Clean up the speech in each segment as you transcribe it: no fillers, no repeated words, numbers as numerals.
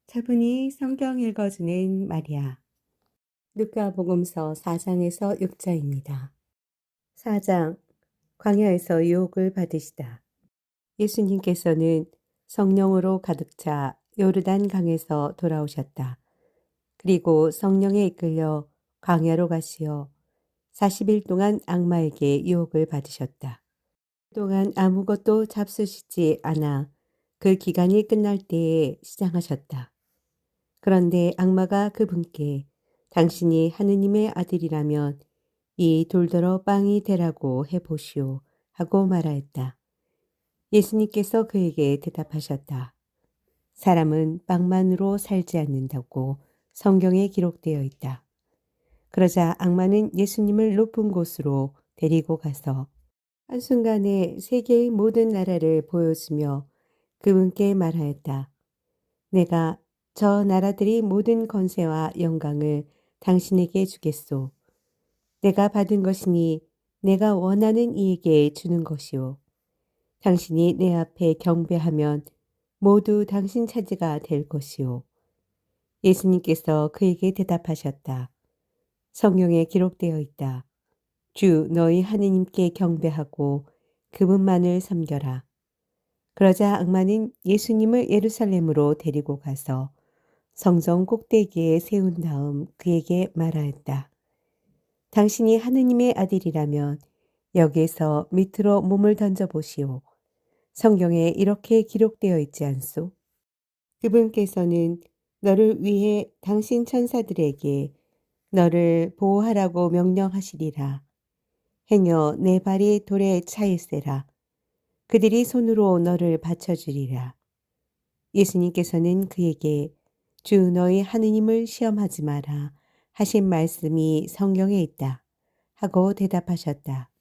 차분히 성경 읽어주는 마리아. 누가복음서 4장에서 6장입니다. 4장. 광야에서 유혹을 받으시다. 예수님께서는 성령으로 가득 차 요르단 강에서 돌아오셨다. 그리고 성령에 이끌려 광야로 가시어 40일 동안 악마에게 유혹을 받으셨다. 그동안 아무것도 잡수시지 않아 그 기간이 끝날 때에 시장하셨다. 그런데 악마가 그분께 당신이 하느님의 아들이라면 이 돌더러 빵이 되라고 해보시오 하고 말하였다. 예수님께서 그에게 대답하셨다. 사람은 빵만으로 살지 않는다고 성경에 기록되어 있다. 그러자 악마는 예수님을 높은 곳으로 데리고 가서 한순간에 세계의 모든 나라를 보여주며 그분께 말하였다. 내가 저 나라들이 모든 권세와 영광을 당신에게 주겠소. 내가 받은 것이니 내가 원하는 이에게 주는 것이오. 당신이 내 앞에 경배하면 모두 당신 차지가 될 것이오. 예수님께서 그에게 대답하셨다. 성경에 기록되어 있다. 주 너희 하느님께 경배하고 그분만을 섬겨라. 그러자 악마는 예수님을 예루살렘으로 데리고 가서 성전 꼭대기에 세운 다음 그에게 말하였다. 당신이 하느님의 아들이라면 여기에서 밑으로 몸을 던져보시오. 성경에 이렇게 기록되어 있지 않소? 그분께서는 너를 위해 당신 천사들에게 너를 보호하라고 명령하시리라. 행여 내 발이 돌에 차일세라. 그들이 손으로 너를 받쳐주리라. 예수님께서는 그에게 주 너희 하느님을 시험하지 마라 하신 말씀이 성경에 있다 하고 대답하셨다.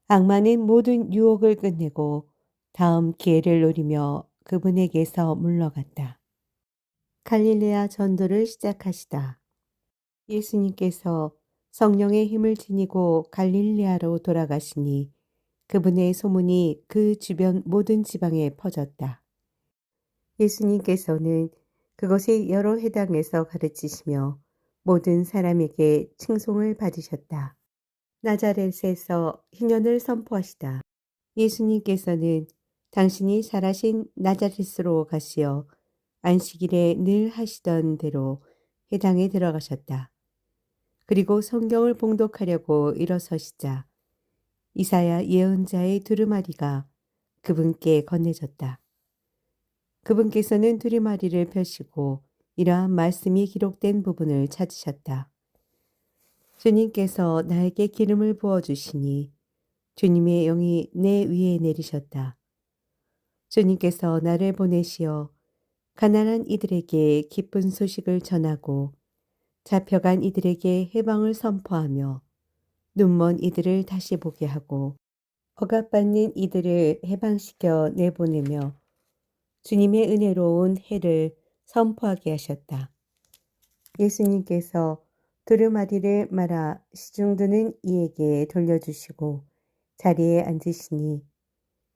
악마는 모든 유혹을 끝내고 다음 기회를 노리며 그분에게서 물러갔다. 갈릴레아 전도를 시작하시다. 예수님께서 성령의 힘을 지니고 갈릴레아로 돌아가시니 그분의 소문이 그 주변 모든 지방에 퍼졌다. 예수님께서는 그것의 여러 회당에서 가르치시며 모든 사람에게 칭송을 받으셨다. 나자렛에서 희년을 선포하시다. 예수님께서는 당신이 살아신 나자렛으로 가시어 안식일에 늘 하시던 대로 회당에 들어가셨다. 그리고 성경을 봉독하려고 일어서시자 이사야 예언자의 두루마리가 그분께 건네졌다. 그분께서는 두루마리를 펴시고 이러한 말씀이 기록된 부분을 찾으셨다. 주님께서 나에게 기름을 부어주시니 주님의 영이 내 위에 내리셨다. 주님께서 나를 보내시어 가난한 이들에게 기쁜 소식을 전하고 잡혀간 이들에게 해방을 선포하며 눈먼 이들을 다시 보게 하고 억압받는 이들을 해방시켜 내보내며 주님의 은혜로운 해를 선포하게 하셨다. 예수님께서 두루마리를 말아 시중드는 이에게 돌려주시고 자리에 앉으시니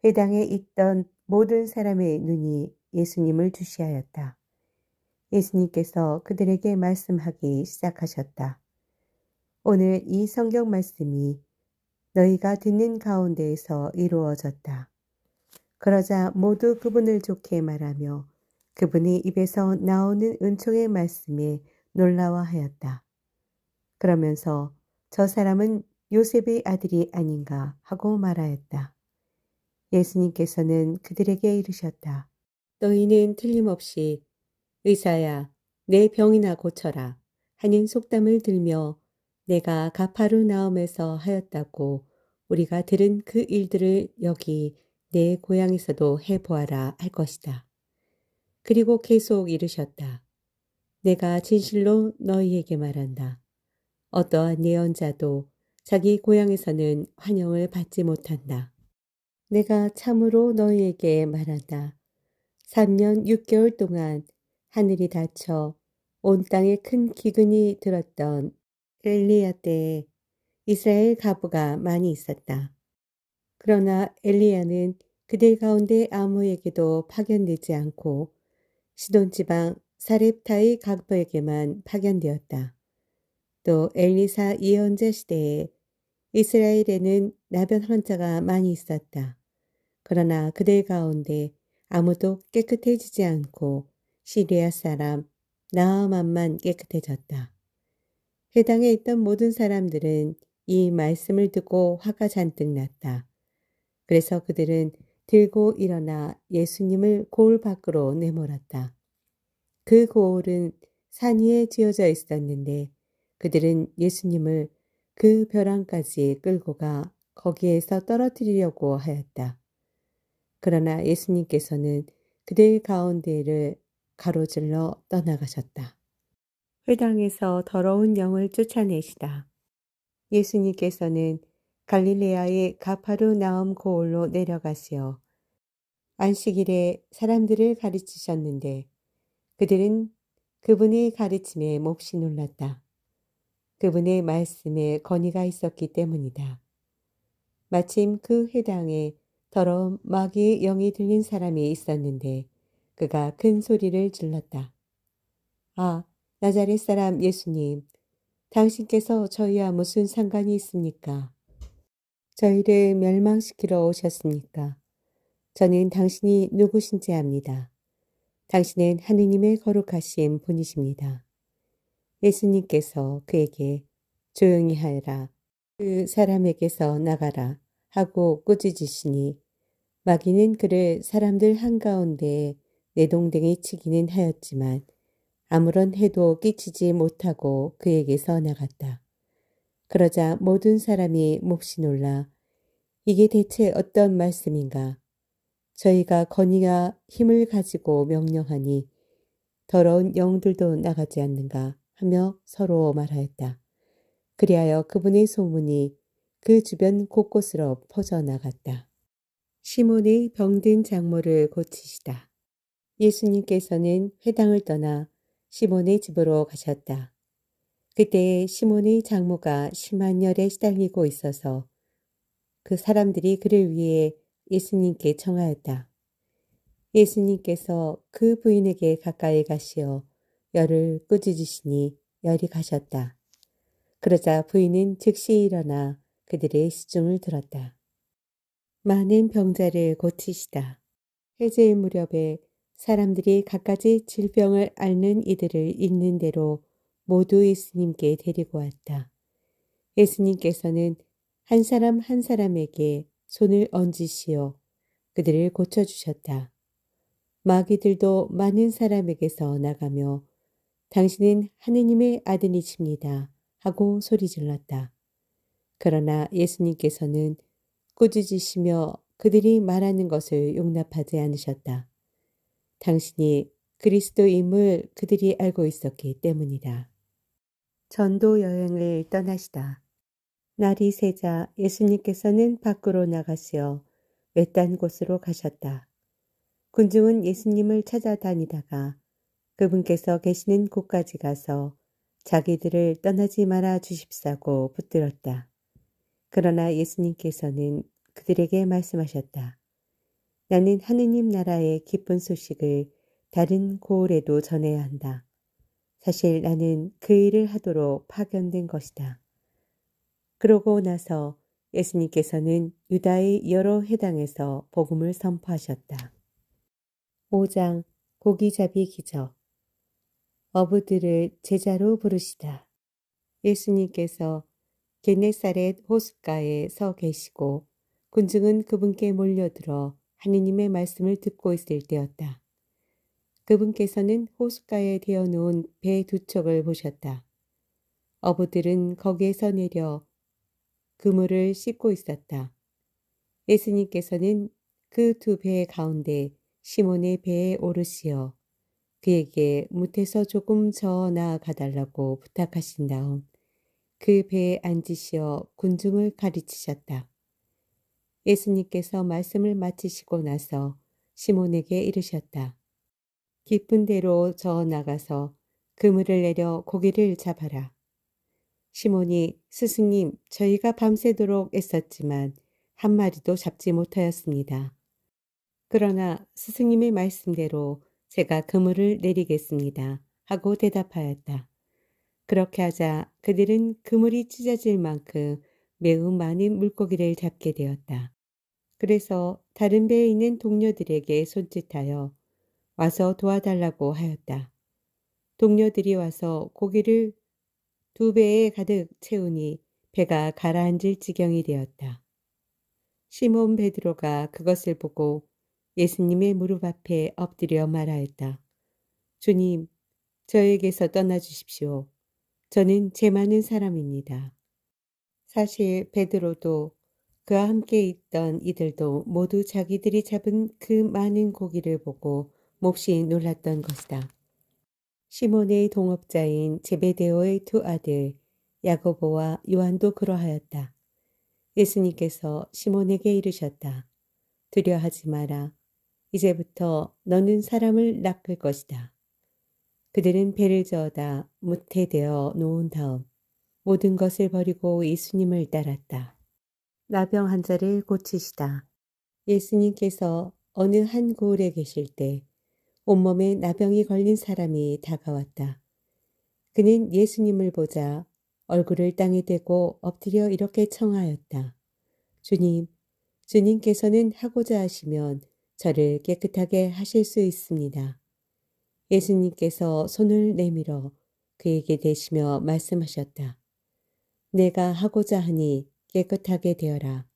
회당에 있던 모든 사람의 눈이 예수님을 주시하였다. 예수님께서 그들에게 말씀하기 시작하셨다. 오늘 이 성경 말씀이 너희가 듣는 가운데에서 이루어졌다. 그러자 모두 그분을 좋게 말하며 그분의 입에서 나오는 은총의 말씀에 놀라워하였다. 그러면서 저 사람은 요셉의 아들이 아닌가 하고 말하였다. 예수님께서는 그들에게 이르셨다. 너희는 틀림없이 의사야, 내 병이나 고쳐라 하는 속담을 들며 내가 가파르나움에서 하였다고 우리가 들은 그 일들을 여기 내 고향에서도 해보아라 할 것이다. 그리고 계속 이르셨다. 내가 진실로 너희에게 말한다. 어떠한 예언자도 자기 고향에서는 환영을 받지 못한다. 내가 참으로 너희에게 말한다. 3년 6개월 동안 하늘이 닫혀 온 땅에 큰 기근이 들었던 엘리야 때에 이스라엘 가부가 많이 있었다. 그러나 엘리야는 그들 가운데 아무에게도 파견되지 않고 시돈 지방 사렙타의 각부에게만 파견되었다. 또 엘리사 예언자 시대에 이스라엘에는 나병 환자가 많이 있었다. 그러나 그들 가운데 아무도 깨끗해지지 않고 시리아 사람 나아만만 깨끗해졌다. 회당에 있던 모든 사람들은 이 말씀을 듣고 화가 잔뜩 났다. 그래서 그들은 들고 일어나 예수님을 고을 밖으로 내몰았다. 그 고을은 산 위에 지어져 있었는데 그들은 예수님을 그 벼랑까지 끌고 가 거기에서 떨어뜨리려고 하였다. 그러나 예수님께서는 그들 가운데를 가로질러 떠나가셨다. 회당에서 더러운 영을 쫓아내시다. 예수님께서는 갈릴레아의 가파르나움 고을로 내려가시어 안식일에 사람들을 가르치셨는데 그들은 그분의 가르침에 몹시 놀랐다. 그분의 말씀에 권위가 있었기 때문이다. 마침 그 회당에 더러운 마귀의 영이 들린 사람이 있었는데 그가 큰 소리를 질렀다. 아, 나자렛 사람 예수님, 당신께서 저희와 무슨 상관이 있습니까? 저희를 멸망시키러 오셨습니까? 저는 당신이 누구신지 압니다. 당신은 하느님의 거룩하신 분이십니다. 예수님께서 그에게 조용히 하여라. 그 사람에게서 나가라 하고 꾸짖으시니 마귀는 그를 사람들 한가운데에 내동댕이 치기는 하였지만 아무런 해도 끼치지 못하고 그에게서 나갔다. 그러자 모든 사람이 몹시 놀라 이게 대체 어떤 말씀인가? 저희가 권위와 힘을 가지고 명령하니 더러운 영들도 나가지 않는가 하며 서로 말하였다. 그리하여 그분의 소문이 그 주변 곳곳으로 퍼져나갔다. 시몬의 병든 장모를 고치시다. 예수님께서는 회당을 떠나 시몬의 집으로 가셨다. 그때 시몬의 장모가 심한 열에 시달리고 있어서 그 사람들이 그를 위해 예수님께 청하였다. 예수님께서 그 부인에게 가까이 가시어 열을 꾸짖으시니 열이 가셨다. 그러자 부인은 즉시 일어나 그들의 시중을 들었다. 많은 병자를 고치시다. 해제의 무렵에 사람들이 갖가지 질병을 앓는 이들을 있는 대로 모두 예수님께 데리고 왔다. 예수님께서는 한 사람 한 사람에게 손을 얹으시어 그들을 고쳐주셨다. 마귀들도 많은 사람에게서 나가며 당신은 하느님의 아들이십니다 하고 소리질렀다. 그러나 예수님께서는 꾸짖으시며 그들이 말하는 것을 용납하지 않으셨다. 당신이 그리스도임을 그들이 알고 있었기 때문이다. 전도 여행을 떠나시다. 날이 새자 예수님께서는 밖으로 나가시어 외딴 곳으로 가셨다. 군중은 예수님을 찾아다니다가 그분께서 계시는 곳까지 가서 자기들을 떠나지 말아 주십사고 붙들었다. 그러나 예수님께서는 그들에게 말씀하셨다. 나는 하느님 나라의 기쁜 소식을 다른 고을에도 전해야 한다. 사실 나는 그 일을 하도록 파견된 것이다. 그러고 나서 예수님께서는 유다의 여러 회당에서 복음을 선포하셨다. 5장 고기잡이 기적. 어부들을 제자로 부르시다. 예수님께서 게네사렛 호숫가에 서 계시고 군중은 그분께 몰려들어 하느님의 말씀을 듣고 있을 때였다. 그분께서는 호숫가에 대어놓은 배 두 척을 보셨다. 어부들은 거기에서 내려 그물을 씻고 있었다. 예수님께서는 그 두 배 가운데 시몬의 배에 오르시어 그에게 무태서 조금 저 나아가달라고 부탁하신 다음 그 배에 앉으시어 군중을 가르치셨다. 예수님께서 말씀을 마치시고 나서 시몬에게 이르셨다. 깊은 데로 저 나가서 그물을 내려 고기를 잡아라. 시몬이 스승님, 저희가 밤새도록 애썼지만 한 마리도 잡지 못하였습니다. 그러나 스승님의 말씀대로 제가 그물을 내리겠습니다. 하고 대답하였다. 그렇게 하자 그들은 그물이 찢어질 만큼 매우 많은 물고기를 잡게 되었다. 그래서 다른 배에 있는 동료들에게 손짓하여 와서 도와달라고 하였다. 동료들이 와서 고기를 두 배에 가득 채우니 배가 가라앉을 지경이 되었다. 시몬 베드로가 그것을 보고 예수님의 무릎 앞에 엎드려 말하였다. 주님, 저에게서 떠나 주십시오. 저는 죄 많은 사람입니다. 사실 베드로도 그와 함께 있던 이들도 모두 자기들이 잡은 그 많은 고기를 보고 몹시 놀랐던 것이다. 시몬의 동업자인 제베데오의 두 아들 야고보와 요한도 그러하였다. 예수님께서 시몬에게 이르셨다. 두려워하지 마라. 이제부터 너는 사람을 낚을 것이다. 그들은 배를 저어다 무태되어 놓은 다음 모든 것을 버리고 예수님을 따랐다. 나병 환자를 고치시다. 예수님께서 어느 한 고을에 계실 때 온몸에 나병이 걸린 사람이 다가왔다. 그는 예수님을 보자 얼굴을 땅에 대고 엎드려 이렇게 청하였다. 주님, 주님께서는 하고자 하시면 저를 깨끗하게 하실 수 있습니다. 예수님께서 손을 내밀어 그에게 대시며 말씀하셨다. 내가 하고자 하니 깨끗하게 되어라.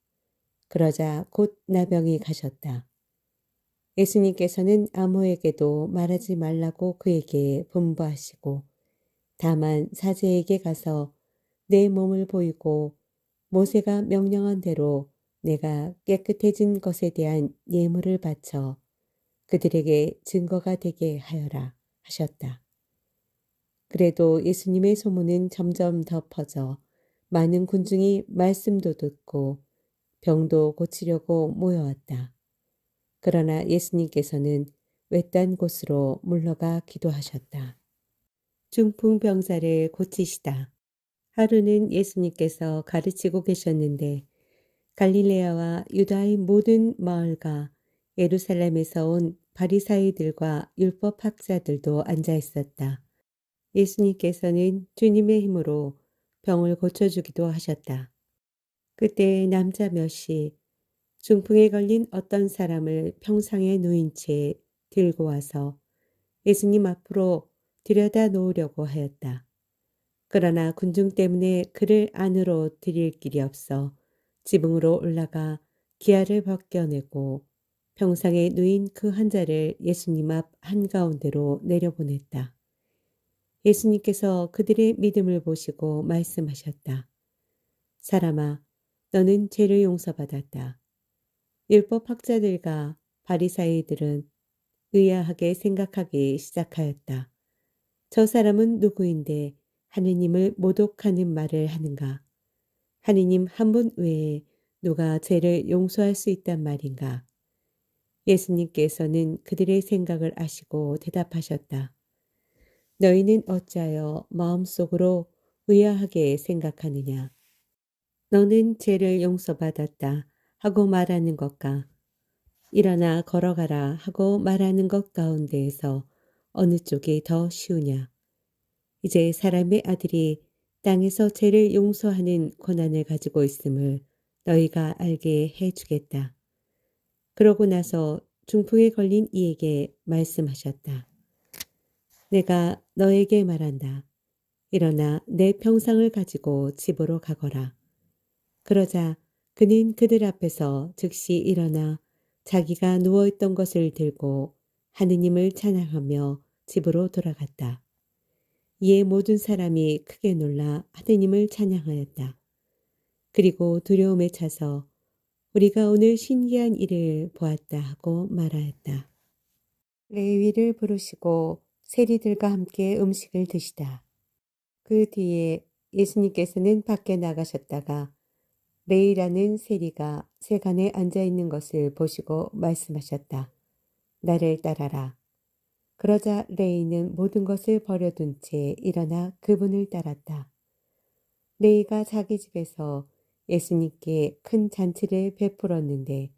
그러자 곧 나병이 가셨다. 예수님께서는 아무에게도 말하지 말라고 그에게 분부하시고 다만 사제에게 가서 내 몸을 보이고 모세가 명령한 대로 내가 깨끗해진 것에 대한 예물을 바쳐 그들에게 증거가 되게 하여라 하셨다. 그래도 예수님의 소문은 점점 더 퍼져 많은 군중이 말씀도 듣고 병도 고치려고 모여왔다. 그러나 예수님께서는 외딴 곳으로 물러가 기도하셨다. 중풍병자를 고치시다. 하루는 예수님께서 가르치고 계셨는데 갈릴레아와 유다의 모든 마을과 예루살렘에서 온 바리사이들과 율법학자들도 앉아 있었다. 예수님께서는 주님의 힘으로 병을 고쳐주기도 하셨다. 그때 남자 몇이 중풍에 걸린 어떤 사람을 평상에 누인 채 들고 와서 예수님 앞으로 들여다 놓으려고 하였다. 그러나 군중 때문에 그를 안으로 들일 길이 없어 지붕으로 올라가 기아를 벗겨내고 평상에 누인 그 환자를 예수님 앞 한가운데로 내려보냈다. 예수님께서 그들의 믿음을 보시고 말씀하셨다. 사람아, 너는 죄를 용서받았다. 율법학자들과 바리사이들은 의아하게 생각하기 시작하였다. 저 사람은 누구인데 하느님을 모독하는 말을 하는가? 하느님 한 분 외에 누가 죄를 용서할 수 있단 말인가? 예수님께서는 그들의 생각을 아시고 대답하셨다. 너희는 어찌하여 마음속으로 의아하게 생각하느냐? 너는 죄를 용서받았다 하고 말하는 것과 일어나 걸어가라 하고 말하는 것 가운데에서 어느 쪽이 더 쉬우냐? 이제 사람의 아들이 땅에서 죄를 용서하는 권한을 가지고 있음을 너희가 알게 해주겠다. 그러고 나서 중풍에 걸린 이에게 말씀하셨다. 내가 너에게 말한다. 일어나 내 평상을 가지고 집으로 가거라. 그러자 그는 그들 앞에서 즉시 일어나 자기가 누워있던 것을 들고 하느님을 찬양하며 집으로 돌아갔다. 이에 모든 사람이 크게 놀라 하느님을 찬양하였다. 그리고 두려움에 차서 우리가 오늘 신기한 일을 보았다 하고 말하였다. 레위를 부르시고 세리들과 함께 음식을 드시다. 그 뒤에 예수님께서는 밖에 나가셨다가 레이라는 세리가 세간에 앉아 있는 것을 보시고 말씀하셨다. 나를 따라라. 그러자 레이는 모든 것을 버려둔 채 일어나 그분을 따랐다. 레이가 자기 집에서 예수님께 큰 잔치를 베풀었는데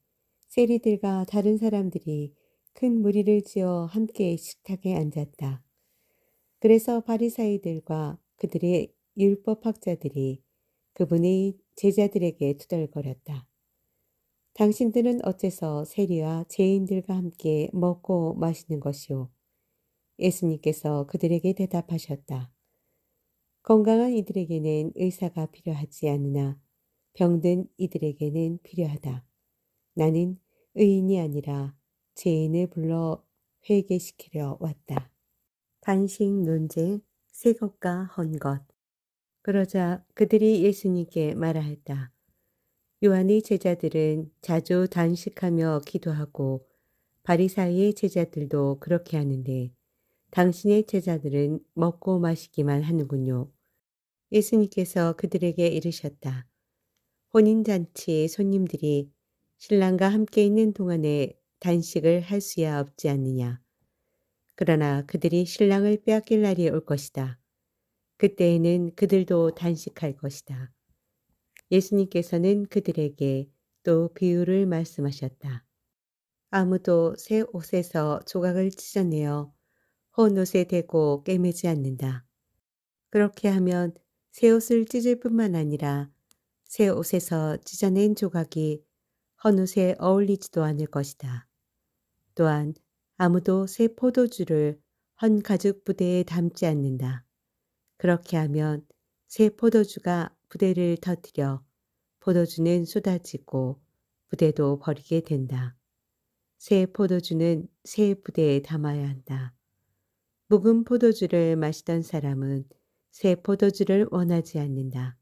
세리들과 다른 사람들이 큰 무리를 지어 함께 식탁에 앉았다. 그래서 바리사이들과 그들의 율법학자들이 그분의 제자들에게 투덜거렸다. 당신들은 어째서 세리와 죄인들과 함께 먹고 마시는 것이오? 예수님께서 그들에게 대답하셨다. 건강한 이들에게는 의사가 필요하지 않으나 병든 이들에게는 필요하다. 나는 의인이 아니라 죄인을 불러 회개시키려 왔다. 단식 논쟁, 새 것과 헌 것. 그러자 그들이 예수님께 말하였다. 요한의 제자들은 자주 단식하며 기도하고 바리사이의 제자들도 그렇게 하는데 당신의 제자들은 먹고 마시기만 하는군요. 예수님께서 그들에게 이르셨다. 혼인잔치 손님들이 신랑과 함께 있는 동안에 단식을 할 수야 없지 않느냐. 그러나 그들이 신랑을 빼앗길 날이 올 것이다. 그때에는 그들도 단식할 것이다. 예수님께서는 그들에게 또 비유를 말씀하셨다. 아무도 새 옷에서 조각을 찢어내어 헌 옷에 대고 꿰매지 않는다. 그렇게 하면 새 옷을 찢을 뿐만 아니라 새 옷에서 찢어낸 조각이 헌 옷에 어울리지도 않을 것이다. 또한 아무도 새 포도주를 헌 가죽 부대에 담지 않는다. 그렇게 하면 새 포도주가 부대를 터뜨려 포도주는 쏟아지고 부대도 버리게 된다. 새 포도주는 새 부대에 담아야 한다. 묵은 포도주를 마시던 사람은 새 포도주를 원하지 않는다.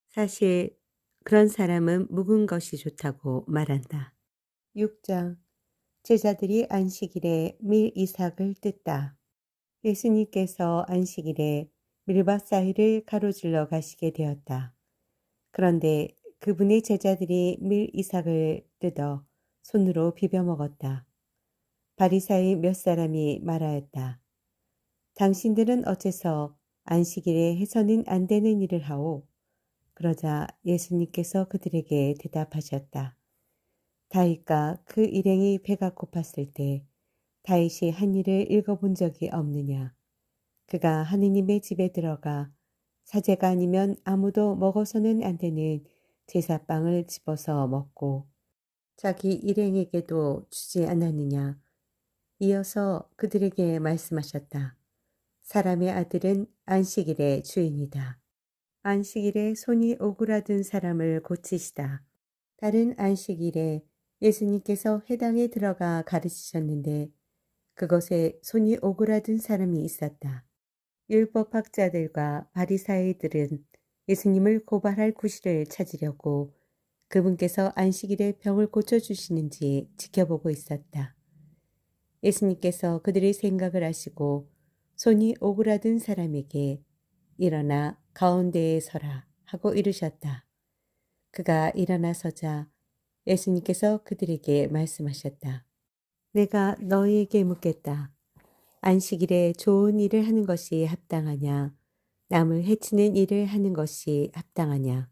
사실 그런 사람은 묵은 것이 좋다고 말한다. 6장 제자들이 안식일에 밀 이삭을 뜯다. 예수님께서 안식일에 밀밭 사이를 가로질러 가시게 되었다. 그런데 그분의 제자들이 밀 이삭을 뜯어 손으로 비벼 먹었다. 바리사의 몇 사람이 말하였다. 당신들은 어째서 안식일에 해서는 안 되는 일을 하오? 그러자 예수님께서 그들에게 대답하셨다. 다윗과 그 일행이 배가 고팠을 때 다윗이 한 일을 읽어본 적이 없느냐. 그가 하느님의 집에 들어가 사제가 아니면 아무도 먹어서는 안 되는 제사빵을 집어서 먹고 자기 일행에게도 주지 않았느냐. 이어서 그들에게 말씀하셨다. 사람의 아들은 안식일의 주인이다. 안식일에 손이 오그라든 사람을 고치시다. 다른 안식일에 예수님께서 회당에 들어가 가르치셨는데 그것에 손이 오그라든 사람이 있었다. 율법학자들과 바리사이들은 예수님을 고발할 구실을 찾으려고 그분께서 안식일에 병을 고쳐주시는지 지켜보고 있었다. 예수님께서 그들의 생각을 아시고 손이 오그라든 사람에게 일어나 가운데에 서라 하고 이르셨다. 그가 일어나 서자 예수님께서 그들에게 말씀하셨다. 내가 너희에게 묻겠다. 안식일에 좋은 일을 하는 것이 합당하냐? 남을 해치는 일을 하는 것이 합당하냐?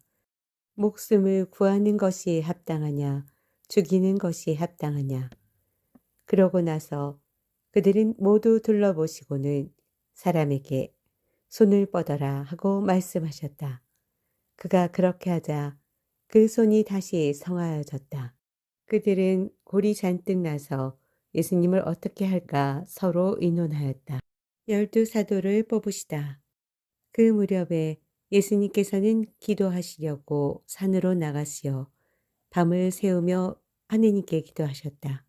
목숨을 구하는 것이 합당하냐? 죽이는 것이 합당하냐? 그러고 나서 그들은 모두 둘러보시고는 사람에게 손을 뻗어라 하고 말씀하셨다. 그가 그렇게 하자 그 손이 다시 성하여졌다. 그들은 골이 잔뜩 나서 예수님을 어떻게 할까 서로 의논하였다. 12 사도를 뽑으시다. 그 무렵에 예수님께서는 기도하시려고 산으로 나가시어 밤을 새우며 하느님께 기도하셨다.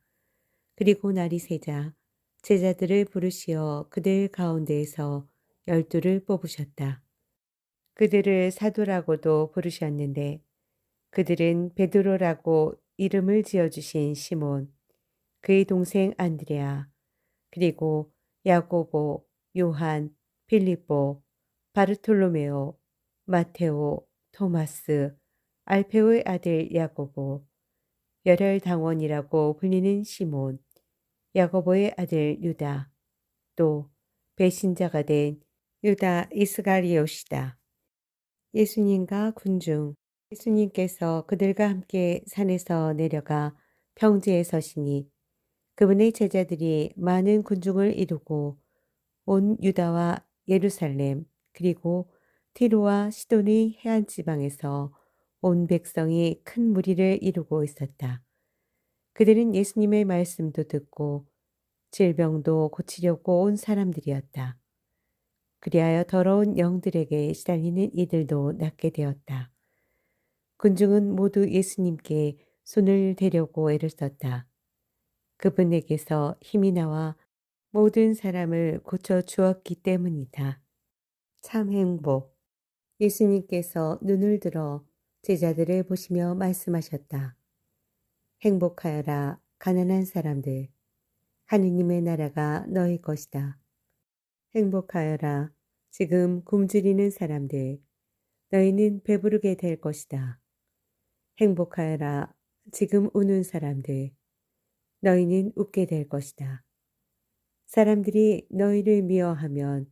그리고 날이 새자 제자들을 부르시어 그들 가운데에서 12를 뽑으셨다. 그들을 사도라고도 부르셨는데 그들은 베드로라고 이름을 지어주신 시몬, 그의 동생 안드레아, 그리고 야고보, 요한, 빌립보, 바르톨로메오, 마테오, 토마스, 알페오의 아들 야고보, 열혈당원이라고 불리는 시몬, 야고보의 아들 유다, 또 배신자가 된 유다 이스가리옷이다. 예수님과 군중, 예수님께서 그들과 함께 산에서 내려가 평지에 서시니 그분의 제자들이 많은 군중을 이루고 온 유다와 예루살렘 그리고 티로와 시돈의 해안 지방에서 온 백성이 큰 무리를 이루고 있었다. 그들은 예수님의 말씀도 듣고 질병도 고치려고 온 사람들이었다. 그리하여 더러운 영들에게 시달리는 이들도 낫게 되었다. 군중은 모두 예수님께 손을 대려고 애를 썼다. 그분에게서 힘이 나와 모든 사람을 고쳐 주었기 때문이다. 참 행복. 예수님께서 눈을 들어 제자들을 보시며 말씀하셨다. 행복하여라 가난한 사람들. 하느님의 나라가 너희 것이다. 행복하여라 지금 굶주리는 사람들. 너희는 배부르게 될 것이다. 행복하여라 지금 우는 사람들. 너희는 웃게 될 것이다. 사람들이 너희를 미워하면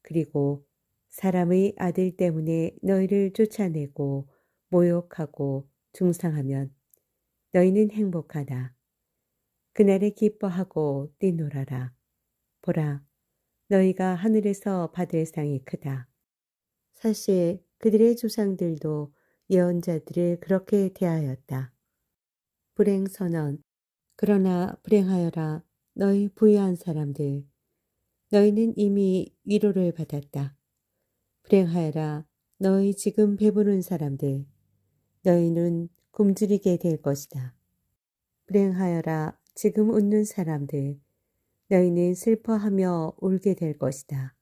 그리고 사람의 아들 때문에 너희를 쫓아내고 모욕하고 중상하면 너희는 행복하다. 그날에 기뻐하고 뛰놀아라. 보라, 너희가 하늘에서 받을 상이 크다. 사실 그들의 조상들도 예언자들을 그렇게 대하였다. 불행선언. 그러나 불행하여라 너희 부유한 사람들. 너희는 이미 위로를 받았다. 불행하여라 너희 지금 배부른 사람들. 너희는 굶주리게 될 것이다. 불행하여라 지금 웃는 사람들. 너희는 슬퍼하며 울게 될 것이다.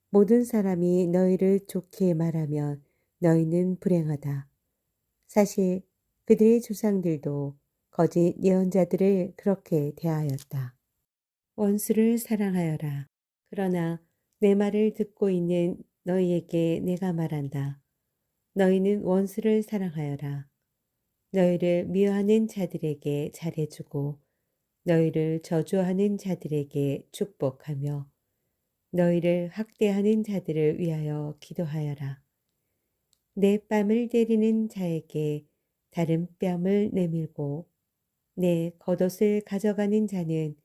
모든 사람이 너희를 좋게 말하면 너희는 불행하다. 사실 그들의 조상들도 거짓 예언자들을 그렇게 대하였다. 원수를 사랑하여라. 그러나 내 말을 듣고 있는 너희에게 내가 말한다. 너희는 원수를 사랑하여라. 너희를 미워하는 자들에게 잘해주고 너희를 저주하는 자들에게 축복하며 너희를 학대하는 자들을 위하여 기도하여라. 내 뺨을 때리는 자에게 다른 뺨을 내밀고 내 겉옷을 가져가는 자는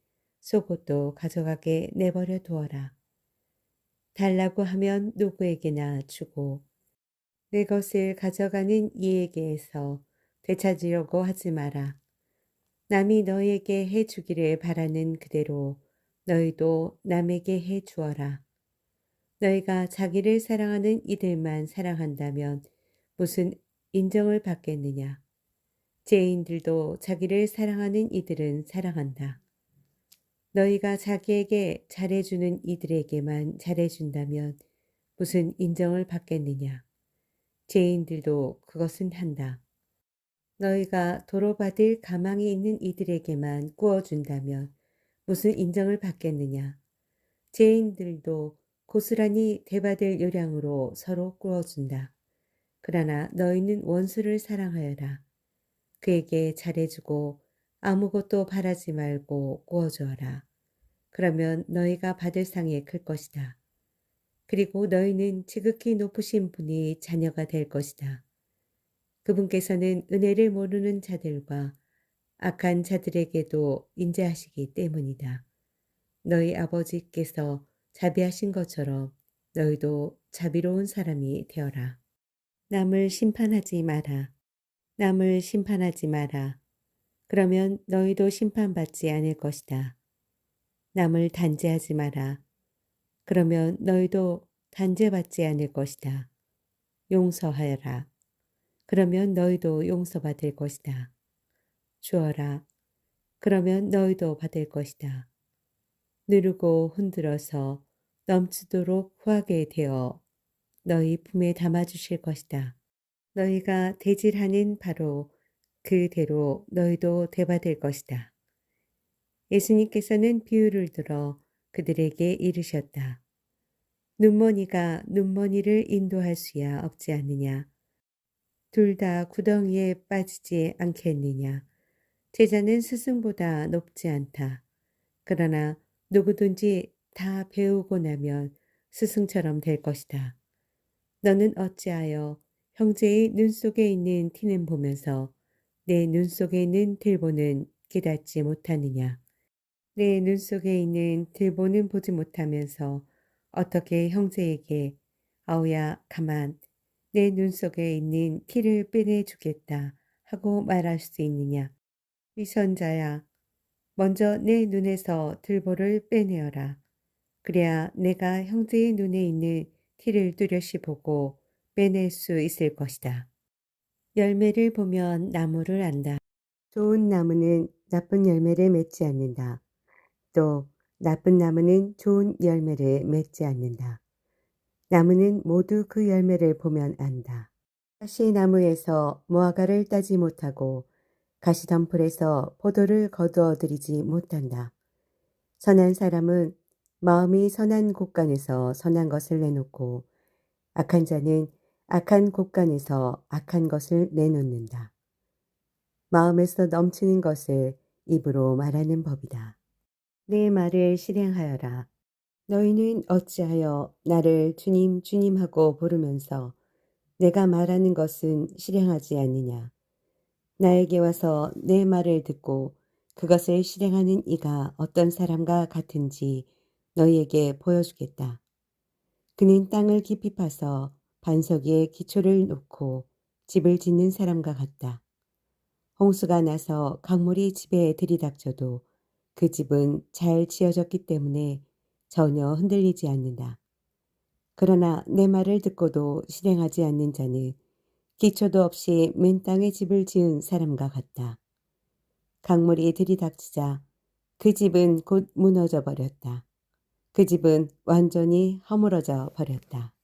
속옷도 가져가게 내버려 두어라. 달라고 하면 누구에게나 주고 내 것을 가져가는 이에게서 되찾으려고 하지 마라. 남이 너희에게 해 주기를 바라는 그대로 너희도 남에게 해 주어라. 너희가 자기를 사랑하는 이들만 사랑한다면 무슨 인정을 받겠느냐. 죄인들도 자기를 사랑하는 이들은 사랑한다. 너희가 자기에게 잘해주는 이들에게만 잘해준다면 무슨 인정을 받겠느냐. 죄인들도 그것은 한다. 너희가 도로받을 가망이 있는 이들에게만 구워준다면 무슨 인정을 받겠느냐. 죄인들도 고스란히 대받을 요량으로 서로 구워준다. 그러나 너희는 원수를 사랑하여라. 그에게 잘해주고 아무것도 바라지 말고 구워주어라. 그러면 너희가 받을 상이 클 것이다. 그리고 너희는 지극히 높으신 분이 자녀가 될 것이다. 그분께서는 은혜를 모르는 자들과 악한 자들에게도 인자하시기 때문이다. 너희 아버지께서 자비하신 것처럼 너희도 자비로운 사람이 되어라. 남을 심판하지 마라. 남을 심판하지 마라. 그러면 너희도 심판받지 않을 것이다. 남을 단죄하지 마라. 그러면 너희도 단죄받지 않을 것이다. 용서하여라. 그러면 너희도 용서받을 것이다. 주어라. 그러면 너희도 받을 것이다. 누르고 흔들어서 넘치도록 후하게 되어 너희 품에 담아주실 것이다. 너희가 대질하는 바로 그대로 너희도 대받을 것이다. 예수님께서는 비유를 들어 그들에게 이르셨다. 눈머니가 눈머니를 인도할 수야 없지 않느냐. 둘 다 구덩이에 빠지지 않겠느냐. 제자는 스승보다 높지 않다. 그러나 누구든지 다 배우고 나면 스승처럼 될 것이다. 너는 어찌하여 형제의 눈 속에 있는 티는 보면서 내 눈 속에 있는 들보는 깨닫지 못하느냐. 내 눈 속에 있는 들보는 보지 못하면서 어떻게 형제에게 아우야 가만 내 눈 속에 있는 티를 빼내주겠다 하고 말할 수 있느냐. 위선자야 먼저 내 눈에서 들보를 빼내어라. 그래야 내가 형제의 눈에 있는 티를 뚜렷이 보고 빼낼 수 있을 것이다. 열매를 보면 나무를 안다. 좋은 나무는 나쁜 열매를 맺지 않는다. 또 나쁜 나무는 좋은 열매를 맺지 않는다. 나무는 모두 그 열매를 보면 안다. 가시나무에서 무화과를 따지 못하고 가시덤불에서 포도를 거두어들이지 못한다. 선한 사람은 마음이 선한 곳간에서 선한 것을 내놓고 악한 자는 악한 곳간에서 악한 것을 내놓는다. 마음에서 넘치는 것을 입으로 말하는 법이다. 내 말을 실행하여라. 너희는 어찌하여 나를 주님 주님 하고 부르면서 내가 말하는 것은 실행하지 않느냐. 나에게 와서 내 말을 듣고 그것을 실행하는 이가 어떤 사람과 같은지 너희에게 보여주겠다. 그는 땅을 깊이 파서 반석 위에 기초를 놓고 집을 짓는 사람과 같다. 홍수가 나서 강물이 집에 들이닥쳐도 그 집은 잘 지어졌기 때문에 전혀 흔들리지 않는다. 그러나 내 말을 듣고도 실행하지 않는 자는 기초도 없이 맨 땅에 집을 지은 사람과 같다. 강물이 들이닥치자 그 집은 곧 무너져 버렸다. 그 집은 완전히 허물어져 버렸다.